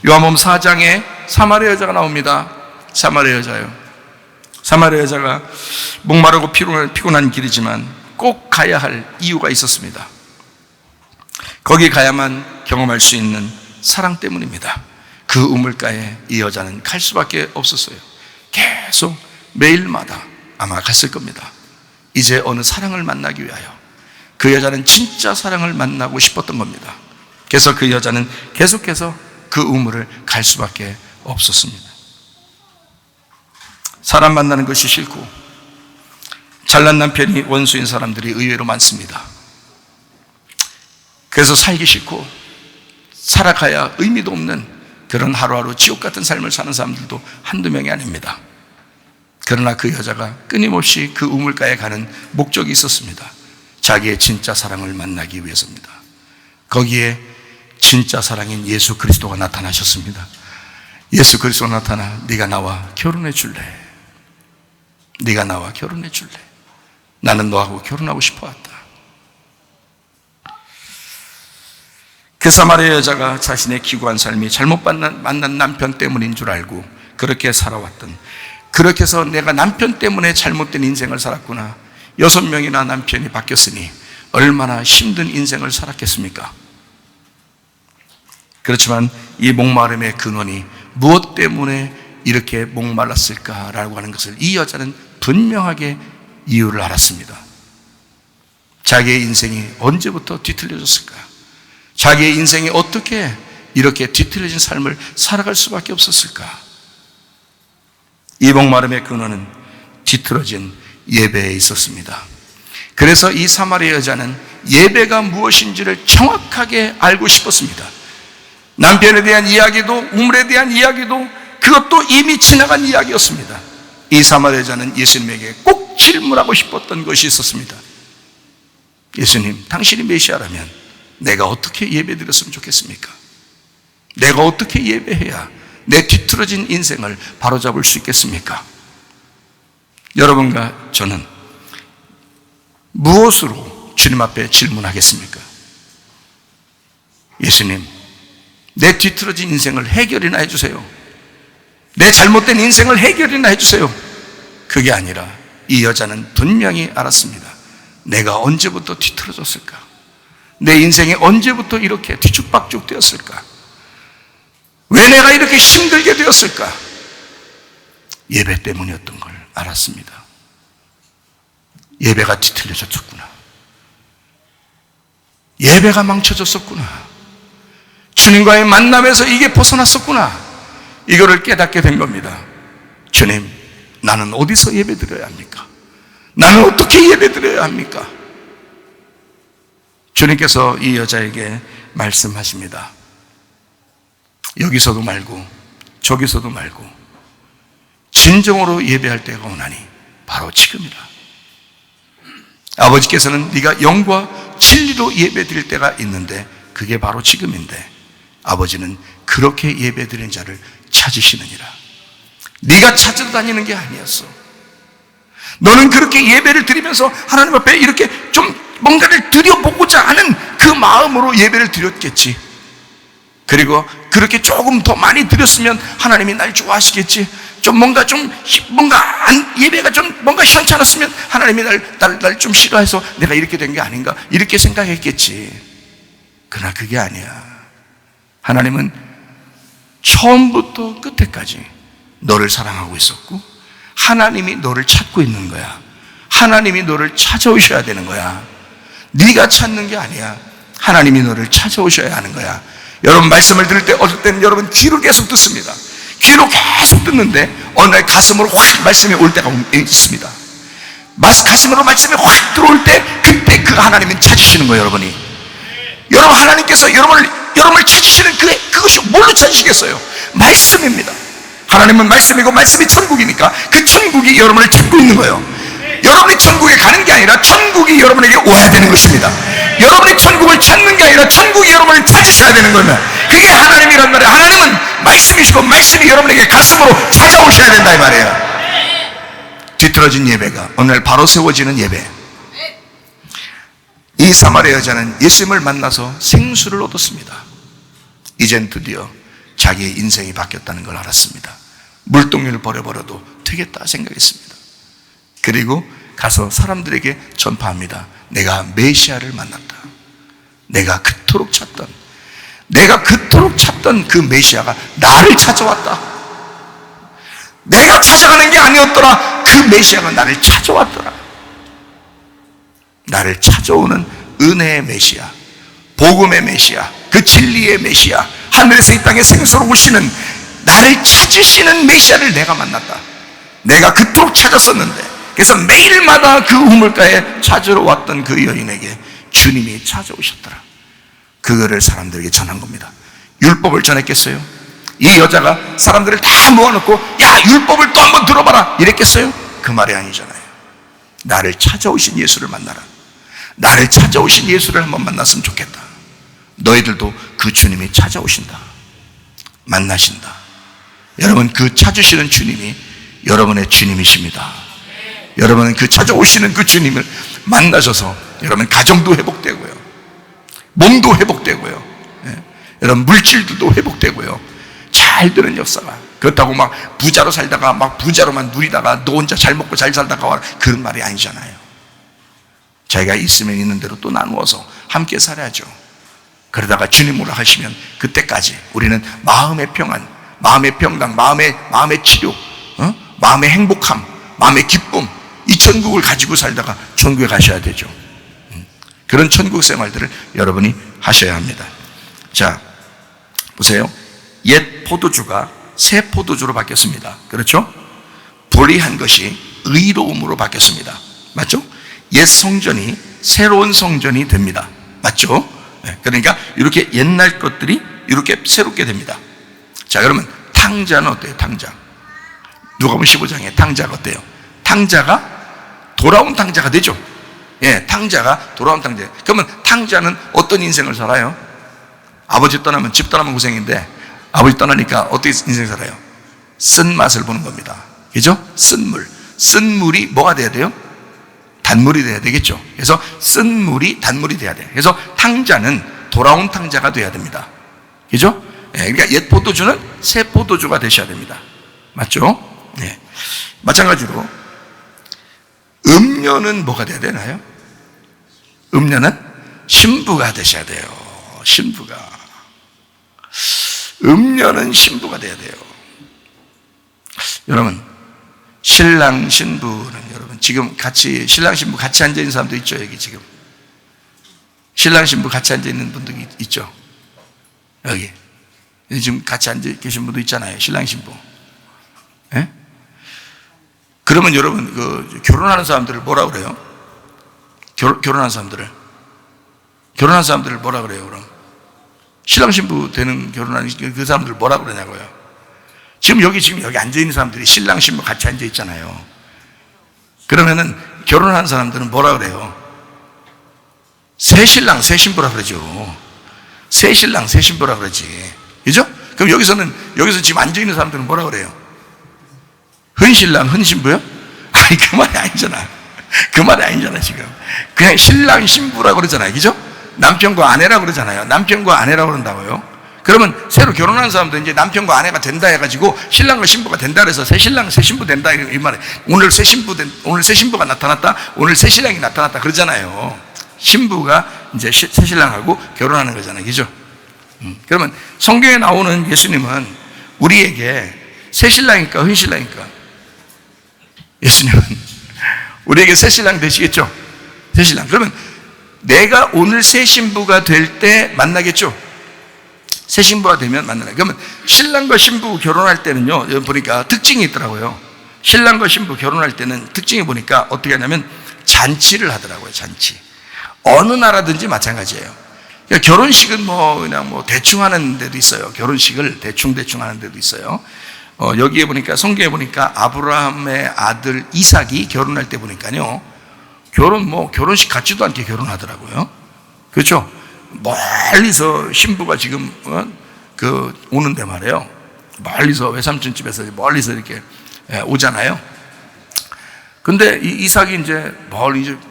요한복음 4장에 사마리아 여자가 나옵니다. 사마리아 여자요. 사마리아 여자가 목마르고 피곤한 길이지만 꼭 가야 할 이유가 있었습니다. 거기 가야만 경험할 수 있는 사랑 때문입니다. 그 우물가에 이 여자는 갈 수밖에 없었어요. 계속 매일마다 아마 갔을 겁니다. 이제 어느 사랑을 만나기 위하여 그 여자는 진짜 사랑을 만나고 싶었던 겁니다. 그래서 그 여자는 계속해서 그 우물을 갈 수밖에 없었습니다. 사람 만나는 것이 싫고 잘난 남편이 원수인 사람들이 의외로 많습니다. 그래서 살기 싫고 살아가야 의미도 없는 그런 하루하루 지옥 같은 삶을 사는 사람들도 한두 명이 아닙니다. 그러나 그 여자가 끊임없이 그 우물가에 가는 목적이 있었습니다. 자기의 진짜 사랑을 만나기 위해서입니다. 거기에 진짜 사랑인 예수 그리스도가 나타나셨습니다. 예수 그리스도가 나타나 네가 나와 결혼해 줄래? 네가 나와 결혼해 줄래? 나는 너하고 결혼하고 싶어 왔다. 그 사마리아 여자가 자신의 기구한 삶이 잘못 만난 남편 때문인 줄 알고 그렇게 살아왔던, 그렇게 해서 내가 남편 때문에 잘못된 인생을 살았구나, 6명이나 남편이 바뀌었으니 얼마나 힘든 인생을 살았겠습니까? 그렇지만 이 목마름의 근원이 무엇 때문에 이렇게 목말랐을까라고 하는 것을 이 여자는 분명하게 이유를 알았습니다. 자기의 인생이 언제부터 뒤틀려졌을까? 자기의 인생이 어떻게 이렇게 뒤틀려진 삶을 살아갈 수밖에 없었을까? 이 목마름의 근원은 뒤틀어진 예배에 있었습니다. 그래서 이 사마리아 여자는 예배가 무엇인지를 정확하게 알고 싶었습니다. 남편에 대한 이야기도 우물에 대한 이야기도 그것도 이미 지나간 이야기였습니다. 이 사마리아 여자는 예수님에게 꼭 질문하고 싶었던 것이 있었습니다. 예수님, 당신이 메시아라면 내가 어떻게 예배드렸으면 좋겠습니까? 내가 어떻게 예배해야 내 뒤틀어진 인생을 바로잡을 수 있겠습니까? 여러분과 저는 무엇으로 주님 앞에 질문하겠습니까? 예수님, 내 뒤틀어진 인생을 해결이나 해주세요. 내 잘못된 인생을 해결이나 해주세요. 그게 아니라 이 여자는 분명히 알았습니다. 내가 언제부터 뒤틀어졌을까? 내 인생이 언제부터 이렇게 뒤죽박죽 되었을까? 왜 내가 이렇게 힘들게 되었을까? 예배 때문이었던 걸 알았습니다. 예배가 뒤틀려졌구나. 예배가 망쳐졌었구나. 주님과의 만남에서 이게 벗어났었구나. 이거를 깨닫게 된 겁니다. 주님, 나는 어디서 예배 드려야 합니까? 나는 어떻게 예배 드려야 합니까? 주님께서 이 여자에게 말씀하십니다. 여기서도 말고 저기서도 말고 진정으로 예배할 때가 오나니 바로 지금이라. 아버지께서는 네가 영과 진리로 예배 드릴 때가 있는데 그게 바로 지금인데 아버지는 그렇게 예배 드리는 자를 찾으시느니라. 네가 찾아다니는 게 아니었어. 너는 그렇게 예배를 드리면서 하나님 앞에 이렇게 좀 뭔가를 드려보고자 하는 그 마음으로 예배를 드렸겠지. 그리고 그렇게 조금 더 많이 드렸으면 하나님이 날 좋아하시겠지. 예배가 좀 뭔가 시원찮았으면 하나님이 날 좀 싫어해서 내가 이렇게 된 게 아닌가 이렇게 생각했겠지. 그러나 그게 아니야. 하나님은 처음부터 끝에까지 너를 사랑하고 있었고 하나님이 너를 찾고 있는 거야. 하나님이 너를 찾아오셔야 되는 거야. 네가 찾는 게 아니야. 하나님이 너를 찾아오셔야 하는 거야. 여러분 말씀을 들을 때 어떨 때는 여러분 귀로 계속 듣습니다. 귀로 계속 듣는데 어느 날 가슴으로 확 말씀이 올 때가 있습니다. 가슴으로 말씀이 확 들어올 때 그때 그 하나님은 찾으시는 거예요. 여러분 하나님께서 여러분을 찾으시는 그것이 뭘로 찾으시겠어요? 말씀입니다. 하나님은 말씀이고 말씀이 천국이니까 그 천국이 여러분을 찾고 있는 거예요. 여러분이 천국에 가는 게 아니라 천국이 여러분에게 와야 되는 것입니다. 여러분이 천국을 찾는 게 아니라 천국이 여러분을 찾으셔야 되는 겁니다. 그게 하나님이란 말이에요. 하나님은 말씀이시고 말씀이 여러분에게 가슴으로 찾아오셔야 된다 이 말이에요. 뒤틀어진 예배가 오늘 바로 세워지는 예배. 이 사마리아 여자는 예수님을 만나서 생수를 얻었습니다. 이젠 드디어 자기의 인생이 바뀌었다는 걸 알았습니다. 물동이를 버려버려도 되겠다 생각했습니다. 그리고 가서 사람들에게 전파합니다. 내가 메시아를 만났다. 내가 그토록 찾던 그 메시아가 나를 찾아왔다. 내가 찾아가는 게 아니었더라. 그 메시아가 나를 찾아왔더라. 나를 찾아오는 은혜의 메시아, 복음의 메시아, 그 진리의 메시아, 하늘에서 이 땅에 생수로 오시는 나를 찾으시는 메시아를 내가 만났다. 내가 그토록 찾았었는데, 그래서 매일마다 그 우물가에 찾으러 왔던 그 여인에게 주님이 찾아오셨더라. 그거를 사람들에게 전한 겁니다. 율법을 전했겠어요? 이 여자가 사람들을 다 모아놓고 야, 율법을 또 한번 들어봐라 이랬겠어요? 그 말이 아니잖아요. 나를 찾아오신 예수를 만나라. 나를 찾아오신 예수를 한번 만났으면 좋겠다. 너희들도 그 주님이 찾아오신다. 만나신다. 여러분, 그 찾으시는 주님이 여러분의 주님이십니다. 여러분은 그 찾아오시는 그 주님을 만나셔서 여러분 가정도 회복되고요, 몸도 회복되고요, 여러분 물질들도 회복되고요, 잘 되는 역사가. 그렇다고 막 부자로 살다가 막 부자로만 누리다가 너 혼자 잘 먹고 잘 살다가 와, 그런 말이 아니잖아요. 자기가 있으면 있는 대로 또 나누어서 함께 살아야죠. 그러다가 주님으로 하시면 그때까지 우리는 마음의 평안, 마음의 평강, 마음의 치료, 마음의 행복함, 마음의 기쁨, 이 천국을 가지고 살다가 천국에 가셔야 되죠. 그런 천국 생활들을 여러분이 하셔야 합니다. 자, 보세요. 옛 포도주가 새 포도주로 바뀌었습니다. 그렇죠? 불의한 것이 의로움으로 바뀌었습니다. 맞죠? 옛 성전이 새로운 성전이 됩니다. 맞죠? 그러니까 이렇게 옛날 것들이 이렇게 새롭게 됩니다. 자, 그러면 탕자는 어때요? 탕자. 누가복음 15장에 탕자가 어때요? 탕자가 돌아온 탕자가 되죠. 예, 탕자가 돌아온 탕자. 그러면 탕자는 어떤 인생을 살아요? 아버지 떠나면, 집 떠나면 고생인데 아버지 떠나니까 어떻게 인생 살아요? 쓴맛을 보는 겁니다. 그죠? 쓴물. 쓴물이 뭐가 돼야 돼요? 단물이 돼야 되겠죠. 그래서 쓴물이 단물이 돼야 돼요. 그래서 탕자는 돌아온 탕자가 돼야 됩니다. 그죠? 예, 그러니까 옛 포도주는 새 포도주가 되셔야 됩니다. 맞죠? 네. 마찬가지로 음료는 뭐가 돼야 되나요? 음료는 신부가 되셔야 돼요. 신부가. 음료는 신부가 돼야 돼요. 여러분, 신랑 신부는 여러분 지금 같이 신랑 신부 같이 앉아 있는 사람도 있죠. 여기 지금 신랑 신부 같이 앉아 있는 분도 있죠. 여기 지금 같이 앉아 계신 분도 있잖아요. 신랑 신부. 예? 그러면 여러분 그 결혼하는 사람들을 뭐라 그래요? 결혼한 사람들을 뭐라 그래요? 그럼 신랑 신부 되는 결혼하는 그 사람들을 뭐라 그러냐고요? 지금 여기 앉아 있는 사람들이 신랑 신부 같이 앉아 있잖아요. 그러면은 결혼한 사람들은 뭐라 그래요? 새 신랑 새 신부라 그러죠. 새 신랑 새 신부라 그러지. 그죠? 그럼 여기서 지금 앉아 있는 사람들은 뭐라 그래요? 흔신랑 흔신부요? 아니, 그 말이 아니잖아. 그 말이 아니잖아. 지금 그냥 신랑 신부라 그러잖아요. 그죠? 남편과 아내라 그러잖아요. 남편과 아내라 그런다고요. 그러면 새로 결혼한 사람도 이제 남편과 아내가 된다 해가지고 신랑과 신부가 된다 그래서 새 신랑 새 신부 된다 이 말에 오늘 새 신부가 나타났다, 오늘 새 신랑이 나타났다 그러잖아요. 신부가 이제 새 신랑하고 결혼하는 거잖아요. 그죠? 그러면 성경에 나오는 예수님은 우리에게 새 신랑이니까 흔 신랑이니까 예수님은 우리에게 새 신랑 되시겠죠? 새 신랑. 그러면 내가 오늘 새 신부가 될 때 만나겠죠? 새 신부가 되면 만나요. 그러면 신랑과 신부 결혼할 때는요, 여기 보니까 특징이 있더라고요. 신랑과 신부 결혼할 때는 특징이 보니까 어떻게 하냐면 잔치를 하더라고요. 잔치. 어느 나라든지 마찬가지예요. 그러니까 결혼식은 그냥 대충 하는 데도 있어요. 결혼식을 대충 하는 데도 있어요. 여기에 보니까 성경에 보니까 아브라함의 아들 이삭이 결혼할 때 보니까요, 결혼식 같지도 않게 결혼하더라고요. 그렇죠? 멀리서 신부가 지금 오는데 말이에요. 멀리서 외삼촌 집에서 멀리서 이렇게 오잖아요. 근데 이 이삭이 이제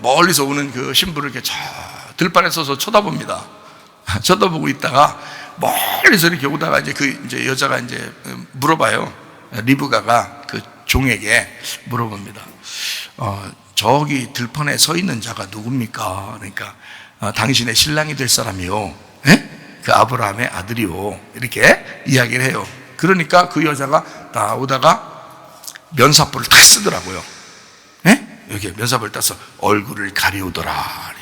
멀리서 오는 그 신부를 이렇게 들판에 서서 쳐다봅니다. 쳐다보고 있다가 멀리서 이렇게 오다가 이제 여자가 이제 물어봐요. 리브가가 그 종에게 물어봅니다. 저기 들판에 서 있는 자가 누굽니까? 그러니까 당신의 신랑이 될 사람이요. 예? 그 아브라함의 아들이요. 이렇게 이야기를 해요. 그러니까 그 여자가 나오다가 면사포를 탁 쓰더라고요. 예? 이렇게 면사포를 따서 얼굴을 가리우더라.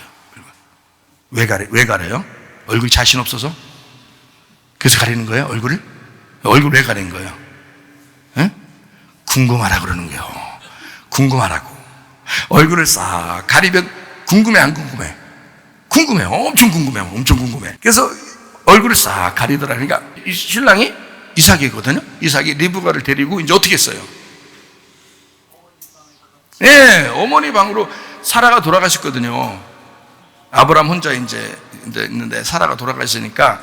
왜 가려요? 얼굴이 자신 없어서? 그래서 가리는 거예요? 얼굴을 왜 가리는 거예요? 예? 궁금하라 그러는 거예요. 궁금하라고. 얼굴을 싹 가리면 궁금해 안 궁금해? 궁금해요. 엄청 궁금해. 그래서 얼굴을 싹 가리더라. 그러니까 이 신랑이 이삭이거든요. 이삭이 리브가를 데리고 이제 어떻게 했어요? 예, 어머니 방으로 사라가 돌아가셨거든요. 아브라함 혼자 이제 있는데 사라가 돌아가시니까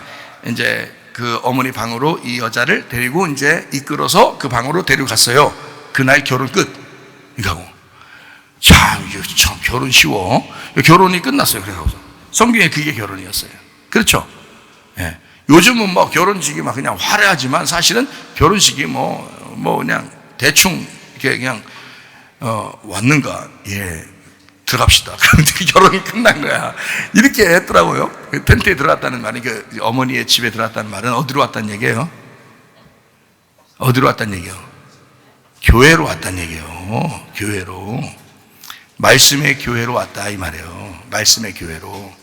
이제 그 어머니 방으로 이 여자를 데리고 이제 이끌어서 그 방으로 데리고 갔어요. 그날 결혼 끝. 이거고. 참 결혼 쉬워. 결혼이 끝났어요. 그래서 성경에 그게 결혼이었어요. 그렇죠? 예. 요즘은 뭐 결혼식이 막 그냥 화려하지만 사실은 결혼식이 뭐 그냥 대충 이렇게 그냥 왔는가? 예. 들어갑시다. 그런데 결혼이 끝난 거야. 이렇게 했더라고요. 텐트에 들어갔다는 말이 어머니의 집에 들어갔다는 말은 어디로 왔다는 얘기예요? 어디로 왔다는 얘기예요? 교회로 왔다는 얘기예요. 교회로. 말씀의 교회로 왔다 이 말이에요. 말씀의 교회로.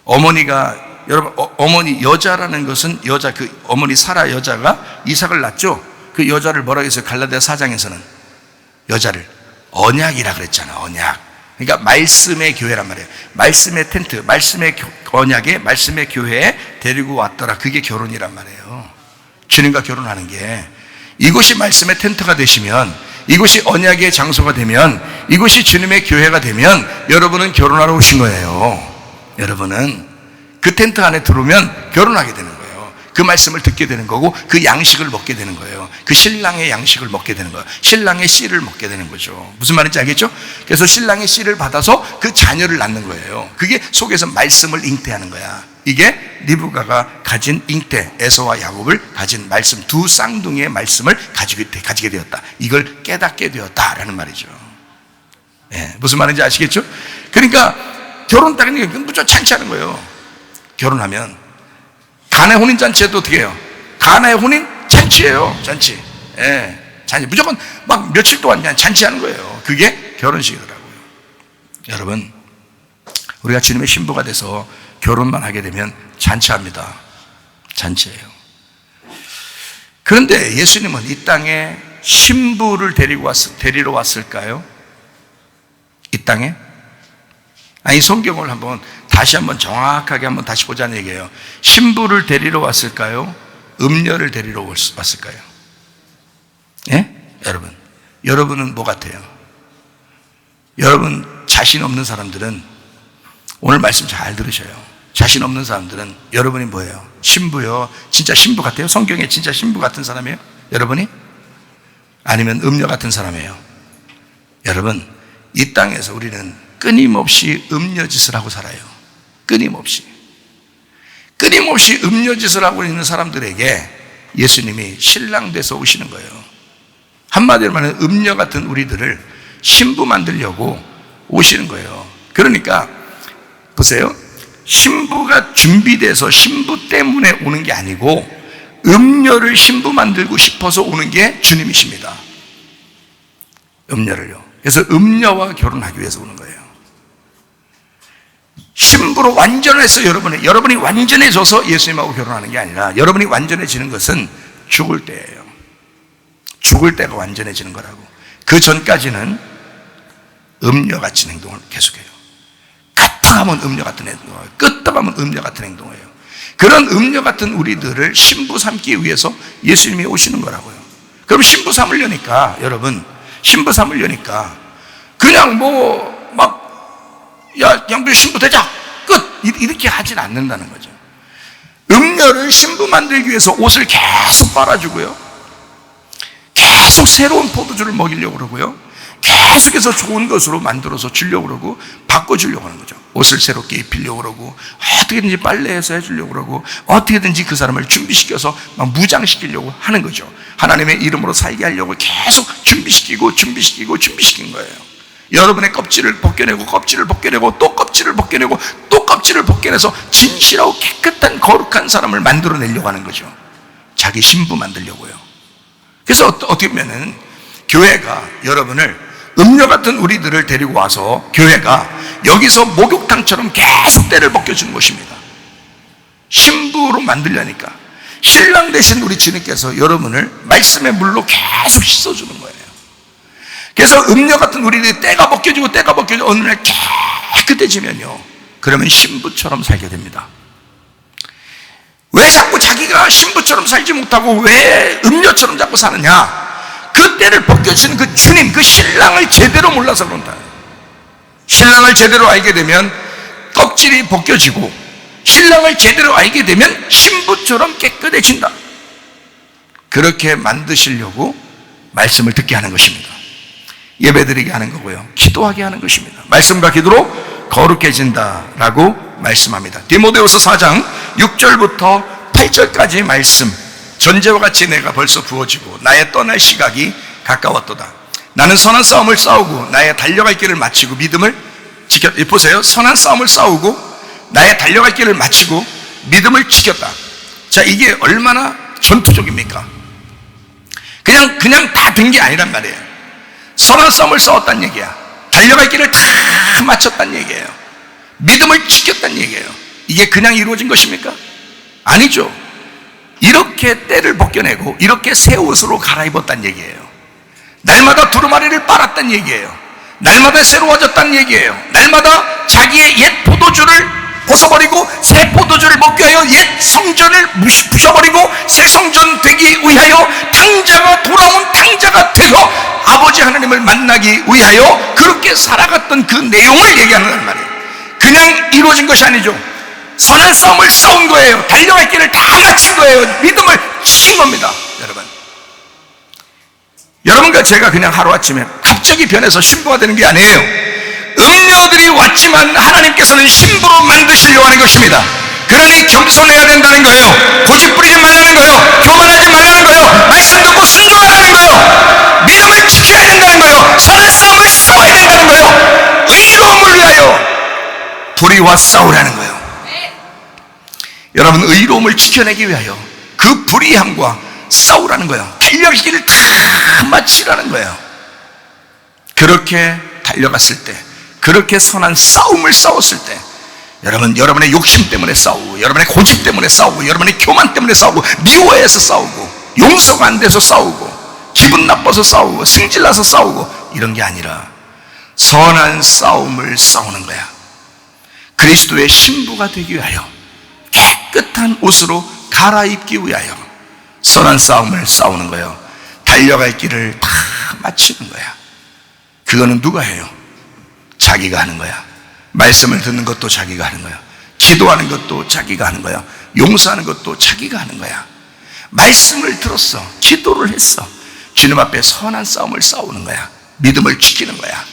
어머니가 여러분 어머니 여자라는 것은 여자 그 어머니 사라 여자가 이삭을 낳죠. 그 여자를 뭐라고 했어요? 갈라디아 4장에서는 여자를 언약이라 그랬잖아. 언약. 그러니까 말씀의 교회란 말이에요. 말씀의 텐트, 말씀의 언약에 말씀의 교회에 데리고 왔더라. 그게 결혼이란 말이에요. 주님과 결혼하는 게 이곳이 말씀의 텐트가 되시면, 이곳이 언약의 장소가 되면, 이곳이 주님의 교회가 되면 여러분은 결혼하러 오신 거예요. 여러분은 그 텐트 안에 들어오면 결혼하게 되는 거예요. 그 말씀을 듣게 되는 거고 그 양식을 먹게 되는 거예요. 그 신랑의 양식을 먹게 되는 거예요. 신랑의 씨를 먹게 되는 거죠. 무슨 말인지 알겠죠? 그래서 신랑의 씨를 받아서 그 자녀를 낳는 거예요. 그게 속에서 말씀을 잉태하는 거야. 이게 리브가가 가진 잉태, 에서와 야곱을 가진 말씀, 두 쌍둥이의 말씀을 가지게 되었다. 이걸 깨닫게 되었다라는 말이죠. 예, 무슨 말인지 아시겠죠? 그러니까 결혼 딱 하는 게 무조건 잔치하는 거예요. 결혼하면 가나의 혼인잔치에도 어떻게 해요? 가나의 혼인 잔치예요. 잔치. 예, 잔치. 무조건 막 며칠 동안 그냥 잔치하는 거예요. 그게 결혼식이더라고요. 여러분, 우리가 주님의 신부가 돼서 결혼만 하게 되면 잔치합니다. 잔치예요. 그런데 예수님은 이 땅에 신부를 데리러 왔을까요? 이 땅에? 아니, 성경을 다시 한번 정확하게 한번 다시 보자는 얘기예요. 신부를 데리러 왔을까요? 음녀를 데리러 왔을까요? 예? 여러분은 뭐 같아요? 여러분 자신 없는 사람들은 오늘 말씀 잘 들으셔요. 자신 없는 사람들은 여러분이 뭐예요? 신부요. 진짜 신부 같아요? 성경에 진짜 신부 같은 사람이에요? 여러분이? 아니면 음녀 같은 사람이에요? 여러분, 이 땅에서 우리는 끊임없이 음녀짓을 하고 살아요. 끊임없이 음녀짓을 하고 있는 사람들에게 예수님이 신랑 돼서 오시는 거예요. 한마디로 말하면 음녀 같은 우리들을 신부 만들려고 오시는 거예요. 그러니까 보세요. 신부가 준비돼서 신부 때문에 오는 게 아니고 음녀를 신부 만들고 싶어서 오는 게 주님이십니다. 음녀를요. 그래서 음녀와 결혼하기 위해서 오는 거예요. 신부로 완전해서 여러분이 완전해져서 예수님하고 결혼하는 게 아니라 여러분이 완전해지는 것은 죽을 때예요. 죽을 때가 완전해지는 거라고. 그 전까지는 음녀 같은 행동을 계속해요. 가뜩하면 음녀 같은 행동을, 끄떡하면 음녀 같은 행동을 해요. 그런 음녀 같은 우리들을 신부 삼기 위해서 예수님이 오시는 거라고요. 그럼 신부 삼으려니까 여러분, 신부 삼으려니까 그냥 양부 신부 되자 끝 이렇게 하진 않는다는 거죠. 음녀를 신부 만들기 위해서 옷을 계속 빨아주고요, 계속 새로운 포도주를 먹이려고 그러고요, 계속해서 좋은 것으로 만들어서 주려고 그러고 바꿔주려고 하는 거죠. 옷을 새롭게 입히려고 그러고, 어떻게든지 빨래해서 해주려고 그러고, 어떻게든지 그 사람을 준비시켜서 막 무장시키려고 하는 거죠. 하나님의 이름으로 살게 하려고 계속 준비시킨 거예요. 여러분의 껍질을 벗겨내고 또 껍질을 벗겨내서 진실하고 깨끗한 거룩한 사람을 만들어내려고 하는 거죠. 자기 신부 만들려고요. 그래서 어떻게 보면은 교회가 여러분을, 음녀 같은 우리들을 데리고 와서 교회가 여기서 목욕탕처럼 계속 때를 벗겨주는 것입니다. 신부로 만들려니까 신랑 대신 우리 주님께서 여러분을 말씀의 물로 계속 씻어주는 거예요. 그래서 음녀 같은 우리들이 때가 벗겨지고 어느 날 깨끗해지면요, 그러면 신부처럼 살게 됩니다. 왜 자꾸 자기가 신부처럼 살지 못하고 왜 음녀처럼 자꾸 사느냐? 그 때를 벗겨주는 그 주님, 그 신랑을 제대로 몰라서 그런다. 신랑을 제대로 알게 되면 껍질이 벗겨지고, 신랑을 제대로 알게 되면 신부처럼 깨끗해진다. 그렇게 만드시려고 말씀을 듣게 하는 것입니다. 예배드리게 하는 거고요, 기도하게 하는 것입니다. 말씀과 기도로 거룩해진다라고 말씀합니다. 디모데후서 4장 6절부터 8절까지 말씀, 전제와 같이 내가 벌써 부어지고 나의 떠날 시각이 가까웠도다. 나는 선한 싸움을 싸우고 나의 달려갈 길을 마치고 믿음을 지켰다. 보세요, 선한 싸움을 싸우고 나의 달려갈 길을 마치고 믿음을 지켰다. 자, 이게 얼마나 전투적입니까? 그냥 다 된 게 아니란 말이에요. 선한 싸움을 싸웠다는 얘기야. 달려갈 길을 다 마쳤다는 얘기예요. 믿음을 지켰다는 얘기예요. 이게 그냥 이루어진 것입니까? 아니죠. 이렇게 때를 벗겨내고 이렇게 새 옷으로 갈아입었다는 얘기예요. 날마다 두루마리를 빨았다는 얘기예요. 날마다 새로워졌다는 얘기예요. 날마다 자기의 옛 포도주를 벗어버리고 새 포도주를 먹게 하여 옛 성전을 부셔버리고 새 성전 되기 위하여 탕자가 돌아온 탕자가 되어 아버지 하나님을 만나기 위하여 그렇게 살아갔던 그 내용을 얘기하는 말이에요. 그냥 이루어진 것이 아니죠. 선한 싸움을 싸운 거예요. 달려갈 길을 다 마친 거예요. 믿음을 지킨 겁니다. 여러분과 제가 그냥 하루아침에 갑자기 변해서 신부가 되는 게 아니에요. 음녀들이 왔지만 하나님께서는 신부로 만드시려고 하는 것입니다. 그러니 겸손해야 된다는 거예요. 고집부리지 말라는 거예요. 교만하지 말라는 거예요. 말씀 듣고 순종하라는 거예요. 믿음을 지켜야 된다는 거예요. 선한 싸움을 싸워야 된다는 거예요. 의로움을 위하여 불의와 싸우라는 거예요. 여러분, 의로움을 지켜내기 위하여 그 불의함과 싸우라는 거예요. 달려갈 길을 다 마치라는 거예요. 그렇게 달려갔을 때, 그렇게 선한 싸움을 싸웠을 때, 여러분의 욕심 때문에 싸우고, 여러분의 고집 때문에 싸우고, 여러분의 교만 때문에 싸우고, 미워해서 싸우고, 용서가 안 돼서 싸우고, 기분 나빠서 싸우고, 승질나서 싸우고, 이런 게 아니라 선한 싸움을 싸우는 거야. 그리스도의 신부가 되기 위하여 깨끗한 옷으로 갈아입기 위하여 선한 싸움을 싸우는 거예요. 달려갈 길을 다 마치는 거야. 그거는 누가 해요? 자기가 하는 거야. 말씀을 듣는 것도 자기가 하는 거야. 기도하는 것도 자기가 하는 거야. 용서하는 것도 자기가 하는 거야. 말씀을 들었어. 기도를 했어. 주님 앞에 선한 싸움을 싸우는 거야. 믿음을 지키는 거야.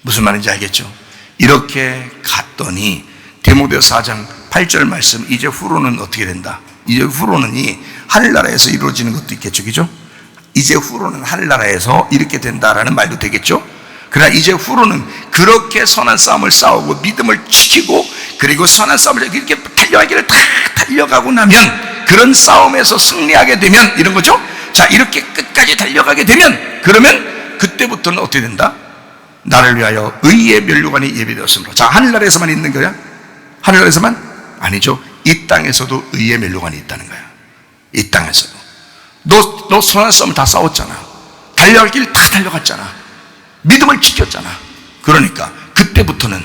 무슨 말인지 알겠죠? 이렇게 갔더니 디모데후서 4장 8절 말씀, 이제 후로는 어떻게 된다? 이제 후로는 이 하늘나라에서 이루어지는 것도 있겠죠, 그죠? 이제 후로는 하늘나라에서 이렇게 된다라는 말도 되겠죠? 그러나 이제 후로는 그렇게 선한 싸움을 싸우고 믿음을 지키고, 그리고 선한 싸움을 이렇게 달려가기를 다 달려가고 나면, 그런 싸움에서 승리하게 되면, 이런 거죠? 자, 이렇게 끝까지 달려가게 되면, 그러면 그때부터는 어떻게 된다? 나를 위하여 의의 면류관이 예비되었으므로. 자, 하늘나라에서만 있는 거야? 하늘나라에서만? 아니죠. 이 땅에서도 의의 면류관이 있다는 거야. 이 땅에서도. 너 선한 싸움을 다 싸웠잖아. 달려갈 길 다 달려갔잖아. 믿음을 지켰잖아. 그러니까 그때부터는,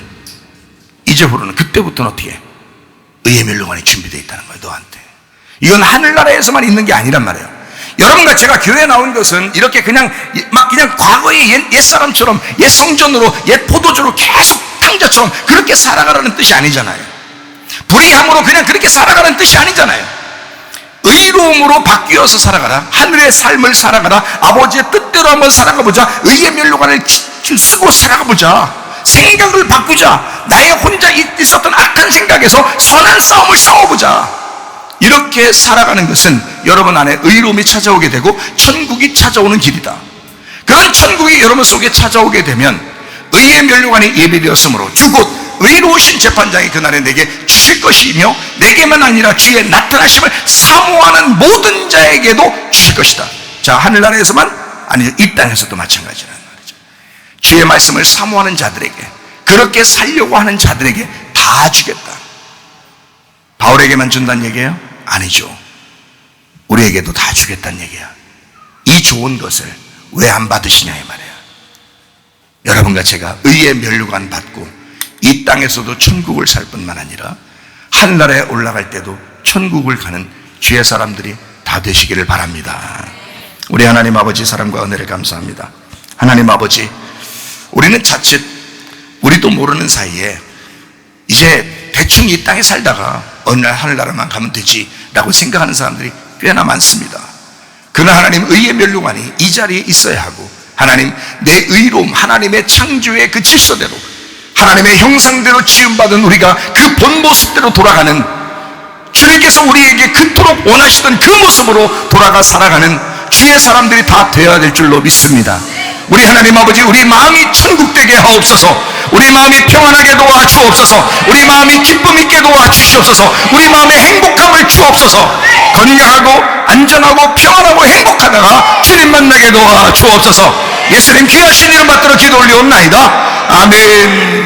이제부터는, 그때부터는 어떻게 해? 의의 면류관이 준비되어 있다는 거야, 너한테. 이건 하늘나라에서만 있는 게 아니란 말이에요. 여러분과 제가 교회에 나온 것은 이렇게 그냥 과거의 옛사람처럼, 옛 성전으로, 옛 포도주로 계속 탕자처럼 그렇게 살아가라는 뜻이 아니잖아요. 불의함으로 그냥 그렇게 살아가라는 뜻이 아니잖아요. 의로움으로 바뀌어서 살아가라. 하늘의 삶을 살아가라. 아버지의 뜻대로 한번 살아가보자. 의의 면류관을 쓰고 살아가보자. 생각을 바꾸자. 나의 혼자 있었던 악한 생각에서 선한 싸움을 싸워보자. 이렇게 살아가는 것은 여러분 안에 의로움이 찾아오게 되고 천국이 찾아오는 길이다. 그런 천국이 여러분 속에 찾아오게 되면 의의 면류관이 예비되었으므로 주 곧 의로우신 재판장이 그날에 내게 주실 것이며 내게만 아니라 주의 나타나심을 사모하는 모든 자에게도 주실 것이다. 자, 하늘나라에서만 아니죠, 이 땅에서도 마찬가지라는 말이죠. 주의 말씀을 사모하는 자들에게, 그렇게 살려고 하는 자들에게 다 주겠다. 바울에게만 준다는 얘기예요? 아니죠. 우리에게도 다 주겠다는 얘기야. 이 좋은 것을 왜 안 받으시냐 이 말이에요. 여러분과 제가 의의 면류관 받고 이 땅에서도 천국을 살 뿐만 아니라 하늘나라에 올라갈 때도 천국을 가는 주의 사람들이 다 되시기를 바랍니다. 우리 하나님 아버지 사랑과 은혜를 감사합니다. 하나님 아버지, 우리는 자칫 우리도 모르는 사이에 이제 대충 이 땅에 살다가 어느 날 하늘나라만 가면 되지라고 생각하는 사람들이 꽤나 많습니다. 그러나 하나님 의의 면류관이 이 자리에 있어야 하고, 하나님 내 의로움, 하나님의 창조의 그 질서대로 하나님의 형상대로 지음받은 우리가 그 본 모습대로 돌아가는, 주님께서 우리에게 그토록 원하시던 그 모습으로 돌아가 살아가는 주의 사람들이 다 되어야 될 줄로 믿습니다. 우리 하나님 아버지, 우리 마음이 천국되게 하옵소서. 우리 마음이 평안하게 도와 주옵소서. 우리 마음이 기쁨 있게 도와 주시옵소서. 우리 마음에 행복함을 주옵소서. 건강하고 안전하고 평안하고 행복하다가 주님 만나게 도와 주옵소서. 예수님 귀하신 이름 받들어 기도 올리옵나이다. 아멘.